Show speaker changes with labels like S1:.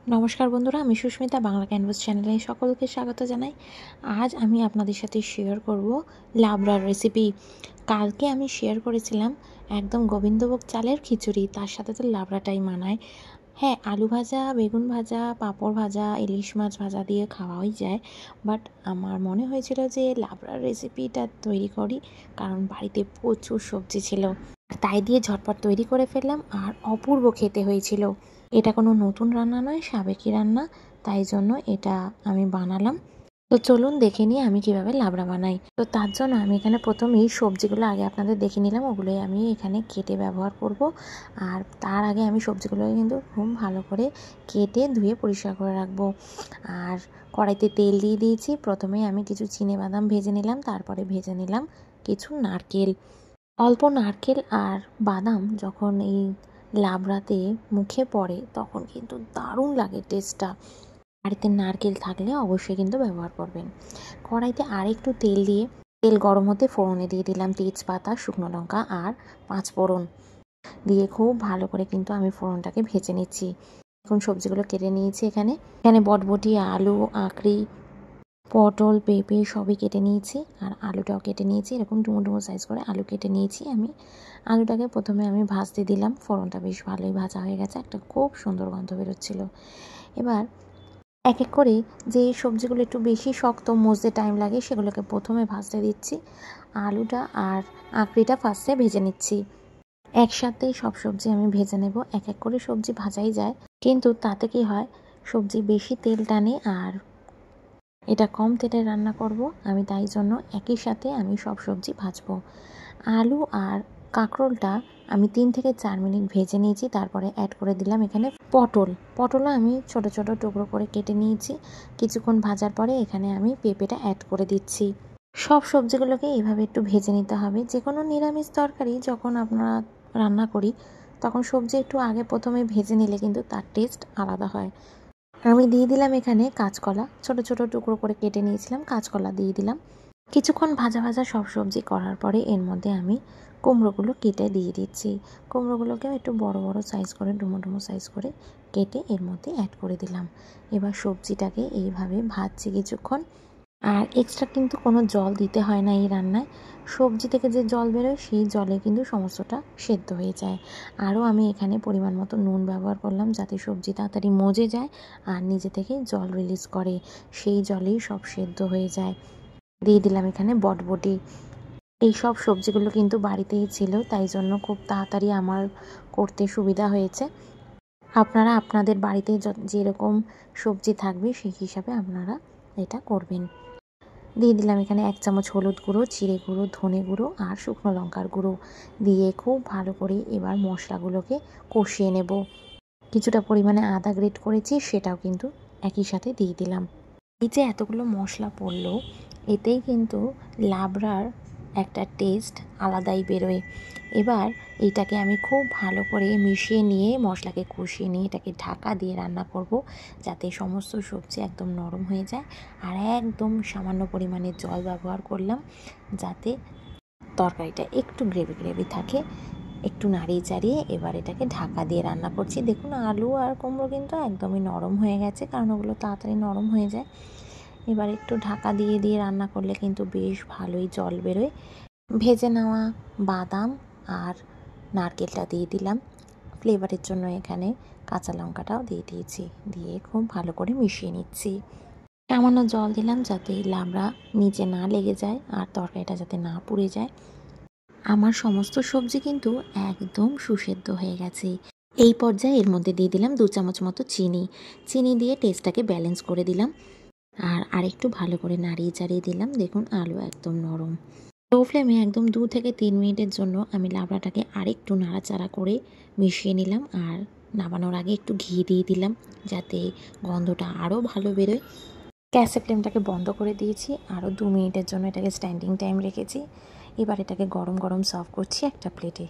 S1: নমস্কার বন্ধুরা, আমি সুস্মিতা বাংলা ক্যানভাস চ্যানেলে সকলকে স্বাগত জানাই। আজ আমি আপনাদের সাথে শেয়ার করব লাবড়ার রেসিপি। কালকে আমি শেয়ার করেছিলাম একদম গোবিন্দভোগ চালের খিচুড়ি, তার সাথে তো লাবড়াটাই মানায়। হ্যাঁ, আলু ভাজা, বেগুন ভাজা, পাঁপড় ভাজা, ইলিশ মাছ ভাজা দিয়ে খাওয়াই যায়, বাট আমার মনে হয়েছিল যে লাবড়ার রেসিপিটা তৈরি করি, কারণ বাড়িতে প্রচুর সবজি ছিল, তাই দিয়ে ঝটপট তৈরি করে ফেললাম। আর অপূর্ব খেতে হয়েছিল। এটা কোনো নতুন রান্না নয়, সাবেকি রান্না, তাই জন্য এটা আমি বানালাম। তো চলুন দেখে নিই আমি কিভাবে লাবড়া বানাই। তো তার জন্য আমি এখানে প্রথমেই সবজিগুলো আগে আপনাদের দেখে নিলাম, ওগুলোই আমি এখানে কেটে ব্যবহার করব। আর তার আগে আমি সবজিগুলোকে কিন্তু খুব ভালো করে কেটে ধুয়ে পরিষ্কার করে রাখবো। আর কড়াইতে তেল দিয়ে দিয়েছি। প্রথমেই আমি কিছু চিনেবাদাম ভেজে নিলাম, তারপরে ভেজে নিলাম কিছু নারকেল। অল্প নারকেল আর বাদাম যখন এই লাবড়াতে মুখে পড়ে তখন কিন্তু দারুণ লাগে টেস্টটা। বাড়িতে নারকেল থাকলে অবশ্যই কিন্তু ব্যবহার করবেন। কড়াইতে আরেকটু তেল দিয়ে, তেল গরম হতে ফোড়নে দিয়ে দিলাম তেজপাতা, শুকনো লঙ্কা আর 5 ফোড়ন দিয়ে খুব ভালো করে কিন্তু আমি ফোড়নটাকে ভেজে নিচ্ছি। এখন সবজিগুলো কেটে নিয়েছি। এখানে বটবটি, আলু, আঁকড়ি, পটল, পেঁপে সবই কেটে নিয়েছি। আর আলুটাও কেটে নিয়েছি, এরকম ডুমো ডুমো সাইজ করে আলু কেটে নিয়েছি আমি। আলুটাকে প্রথমে আমি ভাজতে দিলাম। ফোড়নটা বেশ ভালোই ভাজা হয়ে গেছে, একটা খুব সুন্দর গন্ধ বেরোচ্ছিল। এবার এক এক করে যে সবজিগুলো একটু বেশি শক্ত, মজতে টাইম লাগে, সেগুলোকে প্রথমে ভাজতে দিচ্ছি। আলুটা আর আঁকড়িটা ফার্স্টে ভেজে নিচ্ছি। একসাথেই সব সবজি আমি ভেজে নেব। এক এক করে সবজি ভাজাই যায়, কিন্তু তাতে কি হয়, সবজি বেশি তেল টানে, আর এটা কম তেলে রান্না করব আমি, তাই জন্য একই সাথে আমি সব সবজি ভাজবো। আলু আর কাঁকরোলটা আমি 3 থেকে 4 মিনিট ভেজে নিয়েছি। তারপরে অ্যাড করে দিলাম এখানে পটলও আমি ছোট ছোট টুকরো করে কেটে নিয়েছি। কিছুক্ষণ ভাজার পরে এখানে আমি পেঁপেটা অ্যাড করে দিচ্ছি। সব সবজিগুলোকে এইভাবে একটু ভেজে নিতে হবে। যে কোনো নিরামিষ তরকারি যখন আপনারা রান্না করি, তখন সবজি একটু আগে প্রথমে ভেজে নিলে কিন্তু তার টেস্ট আলাদা হয়। আমি দিয়ে দিলাম এখানে কাঁচকলা, ছোট ছোট টুকরো করে কেটে নিয়েছিলাম, কাঁচকলা দিয়ে দিলাম। কিছুক্ষণ ভাজা ভাজা সব সবজি করার পরে এর মধ্যে আমি কুমড়োগুলো কেটে দিয়ে দিচ্ছি। কুমড়োগুলোকেও একটু বড় বড় সাইজ করে, ডুমো ডুমো সাইজ করে কেটে এর মধ্যে অ্যাড করে দিলাম। এবার সবজিটাকে এইভাবে ভাজছি কিছুক্ষণ। আর এক্সট্রা কিন্তু কোনো জল দিতে হয় না এই রান্নায়। সবজি থেকে যে জল বেরোয় সেই জলে কিন্তু সমস্তটা সেদ্ধ হয়ে যায়। আরও আমি এখানে পরিমাণ মতো নুন ব্যবহার করলাম, যাতে সবজি তাড়াতাড়ি মজে যায় আর নিজে থেকেই জল রিলিজ করে, সেই জলেই সব সেদ্ধ হয়ে যায়। দিয়ে দিলাম এখানে বটবটি। এই সব সবজিগুলো কিন্তু বাড়িতেই ছিল, তাই জন্য খুব তাড়াতাড়ি আমার করতে সুবিধা হয়েছে। আপনারা আপনাদের বাড়িতে যেরকম সবজি থাকবে সেই হিসাবে আপনারা এটা করবেন। দিয়ে দিলাম এখানে 1 চামচ হলুদ গুঁড়ো, জিরে গুঁড়ো, ধনে গুঁড়ো আর শুকনো লঙ্কার গুঁড়ো দিয়ে খুব ভালো করে এবার মশলাগুলোকে কষিয়ে নেব। কিছুটা পরিমাণে আদা গ্রেট করেছি, সেটাও কিন্তু একই সাথে দিয়ে দিলাম। এই যে এতগুলো মশলা পড়লো, এতেই কিন্তু লাবড়ার একটা টেস্ট আলাদাই বেরোয়। এবার এইটাকে আমি খুব ভালো করে মিশিয়ে নিয়ে, মশলাকে কষিয়ে নিয়ে এটাকে ঢাকা দিয়ে রান্না করব, যাতে সমস্ত সবজি একদম নরম হয়ে যায়। আর একদম সামান্য পরিমাণে জল ব্যবহার করলাম, যাতে তরকারিটা একটু গ্রেভি গ্রেভি থাকে। একটু নাড়িয়ে চাড়িয়ে এবার এটাকে ঢাকা দিয়ে রান্না করছি। দেখুন আলু আর কুমড়ো কিন্তু একদমই নরম হয়ে গেছে, কারণ ওগুলো তাড়াতাড়ি নরম হয়ে যায়। এবার একটু ঢাকা দিয়ে দিয়ে রান্না করলে কিন্তু বেশ ভালোই জল বেরোয়। ভেজে নেওয়া বাদাম আর নারকেলটা দিয়ে দিলাম ফ্লেভারের জন্য। এখানে কাঁচা লঙ্কাটাও দিয়ে দিয়েছি, দিয়ে খুব ভালো করে মিশিয়ে নিচ্ছি। সামান্য জল দিলাম, যাতে লাবড়া নিচে না লেগে যায় আর তরকারিটা যাতে না পুড়ে যায়। আমার সমস্ত সবজি কিন্তু একদম সুসেদ্ধ হয়ে গেছে। এই পর্যায়ে এর মধ্যে দিয়ে দিলাম 2 চামচ মতো চিনি দিয়ে টেস্টটাকে ব্যালেন্স করে দিলাম। আর আরেকটু ভালো করে নাড়িয়ে চাড়িয়ে দিলাম। দেখুন আলু একদম নরম। লো ফ্লেমে একদম 2 থেকে 3 মিনিটের জন্য আমি লাবড়াটাকে আরেকটু নাড়াচাড়া করে মিশিয়ে নিলাম। আর নামানোর আগে একটু ঘি দিয়ে দিলাম, যাতে গন্ধটা আরও ভালো বেরোয়। গ্যাসের ফ্লেমটাকে বন্ধ করে দিয়েছি। আরও 2 মিনিটের জন্য এটাকে স্ট্যান্ডিং টাইম রেখেছি। এবার এটাকে গরম গরম সার্ভ করছি একটা প্লেটে।